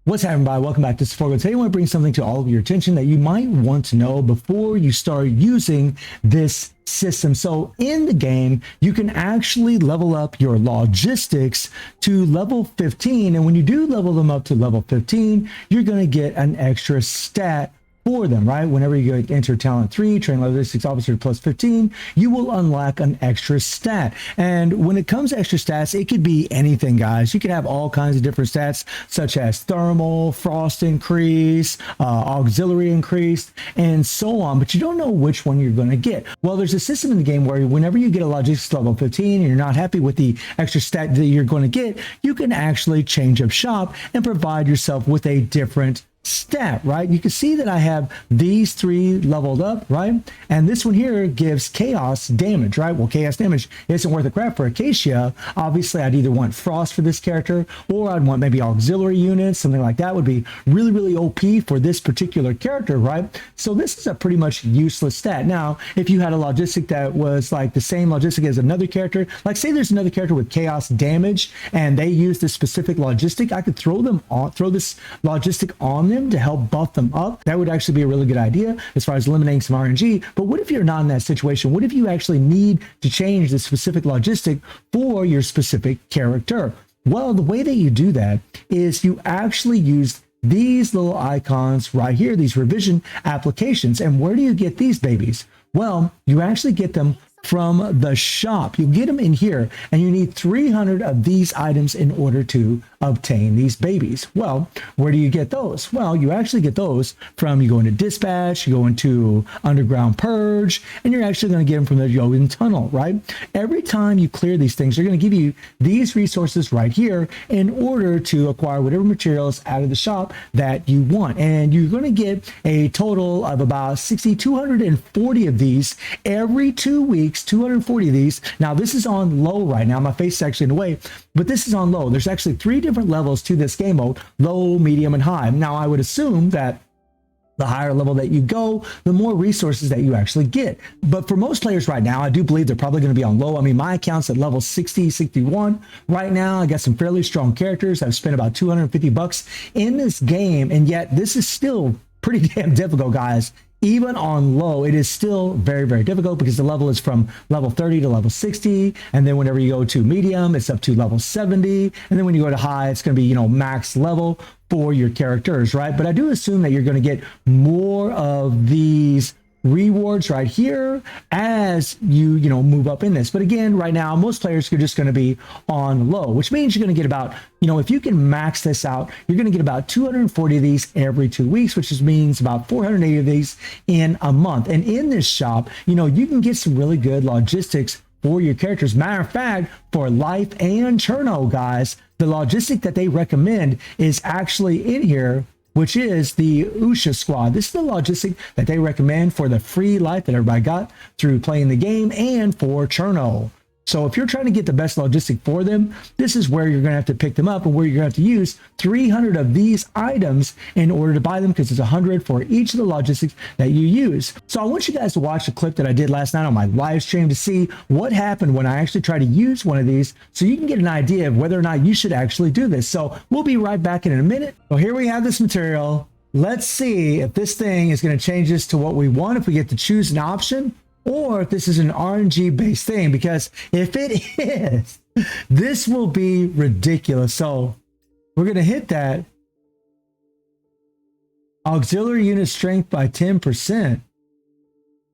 What's happening, everybody? Welcome back to Snowbreak. Today I want to bring something to all of your attention that you might want to know before you start using this system. So in the game, you can actually level up your logistics to level 15. And when you do level them up to level 15, you're going to get an extra stat for them, right? Whenever you enter talent 3, train logistics officer plus 15, you will unlock an extra stat. And when it comes to extra stats, it could be anything, guys. You can have all kinds of different stats, such as thermal, frost increase, auxiliary increase, and so on, but you don't know which one you're going to get. Well, there's a system in the game where whenever you get a logistics level 15 and you're not happy with the extra stat that you're going to get, you can actually change up shop and provide yourself with a different stat, right? You can see that I have these 3 leveled up, right? And this one here gives chaos damage, right? Well, chaos damage isn't worth a crap for Acacia. Obviously, I'd either want frost for this character, or I'd want maybe auxiliary units, something like that would be really, really OP for this particular character, right? So this is a pretty much useless stat. Now, if you had a logistic that was like the same logistic as another character, like say there's another character with chaos damage and they use this specific logistic, I could throw this logistic on them to help buff them up. That would actually be a really good idea as far as eliminating some RNG. But what if you're not in that situation? What if you actually need to change the specific logistic for your specific character? Well, the way that you do that is you actually use these little icons right here, these revision applications. And where do you get these babies? Well, you actually get them from the shop. You get them in here, and you need 300 of these items in order to obtain these babies. Well, where do you get those? Well, you actually get those from, you go into dispatch, you go into underground purge, and you're actually going to get them from the Jotun tunnel, right? Every time you clear these things, they're going to give you these resources right here in order to acquire whatever materials out of the shop that you want. And you're going to get a total of about 240 of these every 2 weeks, 240 of these. Now, this is on low right now. My face is actually in the way, but this is on low. There's actually 3 different levels to this game mode: low, medium, and high. Now, I would assume that the higher level that you go, the more resources that you actually get. But for most players right now, I do believe they're probably going to be on low. I mean, my account's at level 60, 61 right now. I got some fairly strong characters. I've spent about 250 bucks in this game, and yet this is still pretty damn difficult, guys. Even on low, it is still very, very difficult because the level is from level 30 to level 60. And then whenever you go to medium, it's up to level 70. And then when you go to high, it's going to be, max level for your characters, right? But I do assume that you're going to get more of these rewards right here as you move up in this. But again, right now most players are just going to be on low, which means you're going to get about, if you can max this out, you're going to get about 240 of these every 2 weeks, which just means about 480 of these in a month. And in this shop, you can get some really good logistics for your characters. Matter of fact, for Life and Cherno, guys, the logistic that they recommend is actually in here, which is the Usha squad. This is the logistic that they recommend for the free life that everybody got through playing the game and for Cherno. So if you're trying to get the best logistic for them, this is where you're going to have to pick them up and where you're going to have to use 300 of these items in order to buy them, because it's 100 for each of the logistics that you use. So I want you guys to watch a clip that I did last night on my live stream to see what happened when I actually tried to use one of these, so you can get an idea of whether or not you should actually do this. So we'll be right back in a minute. So here we have this material. Let's see if this thing is going to change this to what we want, if we get to choose an option, or if this is an RNG based thing, because if it is, this will be ridiculous. So we're going to hit that. Auxiliary unit strength by 10%.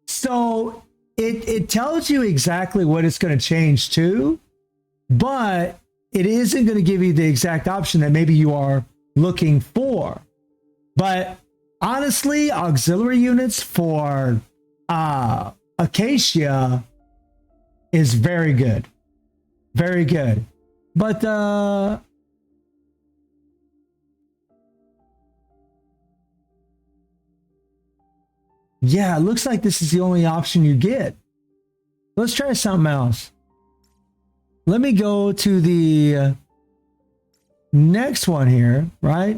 So it tells you exactly what it's going to change to, but it isn't going to give you the exact option that maybe you are looking for. But honestly, auxiliary units for Acacia is very good. Very good. But yeah, it looks like this is the only option you get. Let's try something else. Let me go to the next one here, right?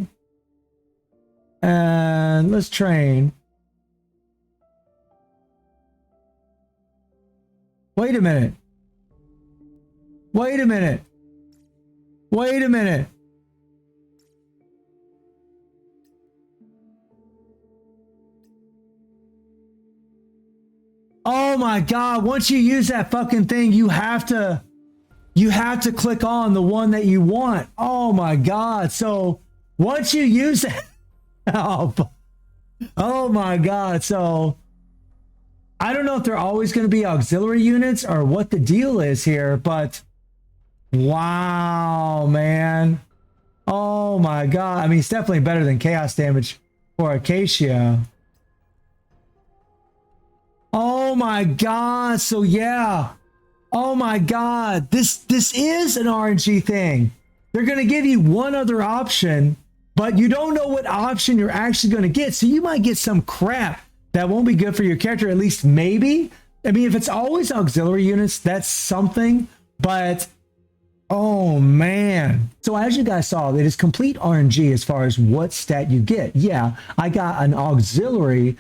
And let's train. Wait a minute. Wait a minute. Wait a minute. Oh my God. Once you use that fucking thing, you have to click on the one that you want. Oh my God. So once you use it, oh my God. So I don't know if they're always going to be auxiliary units or what the deal is here, but wow, man. Oh my God. I mean, it's definitely better than chaos damage for Acacia. Oh my God. So yeah. Oh my God. This is an RNG thing. They're going to give you one other option, but you don't know what option you're actually going to get. So you might get some crap that won't be good for your character, at least maybe. I mean, if it's always auxiliary units, that's something, but oh man. So as you guys saw, it is complete RNG as far as what stat you get. Yeah, I got an auxiliary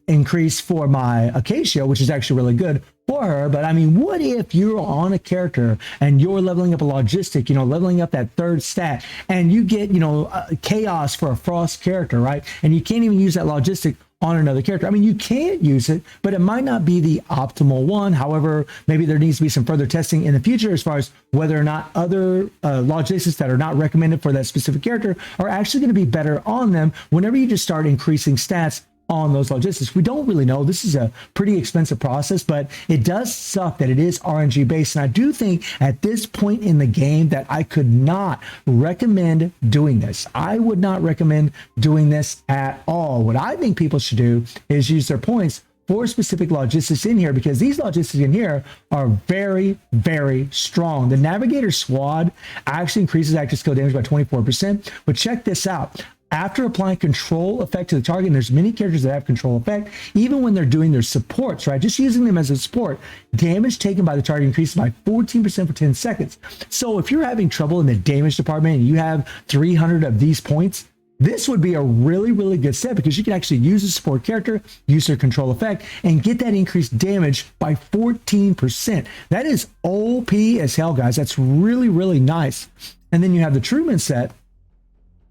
increase for my Acacia, which is actually really good for her. But I mean, what if you're on a character and you're leveling up a logistic, you know, leveling up that third stat, and you get, you know, chaos for a frost character, right? And you can't even use that logistic on another character. I mean, you can't use it, but it might not be the optimal one. However, maybe there needs to be some further testing in the future as far as whether or not other logistics that are not recommended for that specific character are actually going to be better on them whenever you just start increasing stats on those logistics. We don't really know. This is a pretty expensive process, but it does suck that it is RNG based. And I do think at this point in the game that I could not recommend doing this. I would not recommend doing this at all. What I think people should do is use their points for specific logistics in here, because these logistics in here are very, very strong. The Navigator Squad actually increases active skill damage by 24%, but check this out. After applying control effect to the target, and there's many characters that have control effect, even when they're doing their supports, right? Just using them as a support, damage taken by the target increases by 14% for 10 seconds. So if you're having trouble in the damage department and you have 300 of these points, this would be a really, really good set, because you can actually use a support character, use their control effect, and get that increased damage by 14%. That is OP as hell, guys. That's really, really nice. And then you have the Truman set,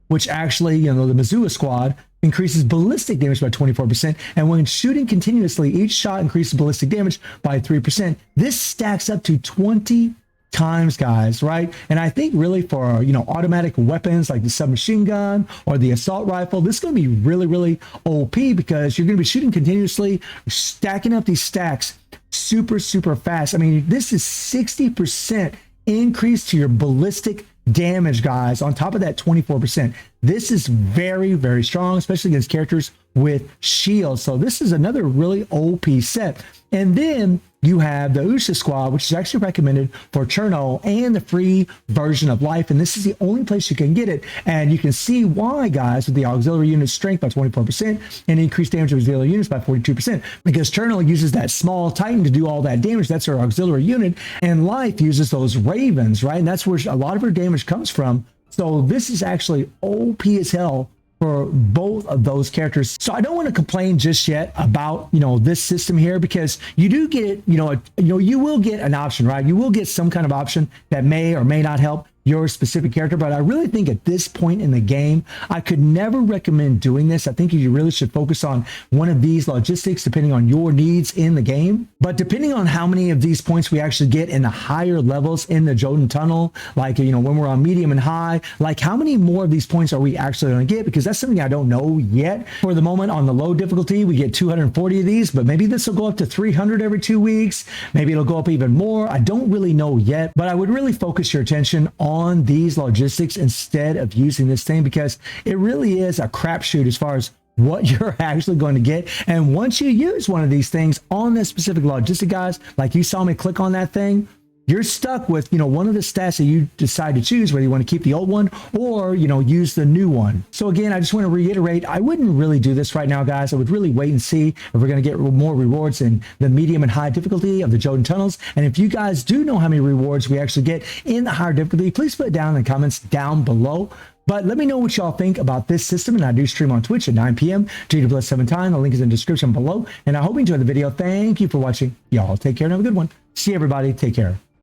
which actually, you know, the Missoula Squad increases ballistic damage by 24%. And when shooting continuously, each shot increases ballistic damage by 3%. This stacks up to 20 times, guys, right? And I think really for, you know, automatic weapons like the submachine gun or the assault rifle, this is going to be really, really OP, because you're going to be shooting continuously, stacking up these stacks super, super fast. I mean, this is 60% increase to your ballistic damage, guys, on top of that 24%. This is very, very strong, especially against characters with shields. So this is another really OP set. And then you have the Usha Squad, which is actually recommended for Cherno and the free version of Life. And this is the only place you can get it. And you can see why, guys, with the auxiliary unit strength by 24% and increased damage of auxiliary units by 42%. Because Cherno uses that small Titan to do all that damage. That's her auxiliary unit. And Life uses those Ravens, right? And that's where a lot of her damage comes from. So this is actually OP as hell for both of those characters. So I don't want to complain just yet about, you know, this system here, because you do get, you will get an option, right? You will get some kind of option that may or may not help your specific character. But I really think at this point in the game, I could never recommend doing this. I think you really should focus on one of these logistics depending on your needs in the game. But depending on how many of these points we actually get in the higher levels in the Jotun Tunnel, like, you know, when we're on medium and high, like how many more of these points are we actually going to get? Because that's something I don't know yet. For the moment, on the low difficulty, we get 240 of these, but maybe this will go up to 300 every 2 weeks. Maybe it'll go up even more. I don't really know yet, but I would really focus your attention on these logistics instead of using this thing, because it really is a crapshoot as far as what you're actually going to get. And once you use one of these things on this specific logistic, guys, like you saw me click on that thing, you're stuck with, you know, one of the stats that you decide to choose, whether you want to keep the old one or, you know, use the new one. So again, I just want to reiterate, I wouldn't really do this right now, guys. I would really wait and see if we're going to get more rewards in the medium and high difficulty of the Jotun Tunnels. And if you guys do know how many rewards we actually get in the higher difficulty, please put it down in the comments down below. But let me know what y'all think about this system. And I do stream on Twitch at 9 p.m. GW+7 time. The link is in the description below. And I hope you enjoyed the video. Thank you for watching. Y'all take care and have a good one. See everybody. Take care.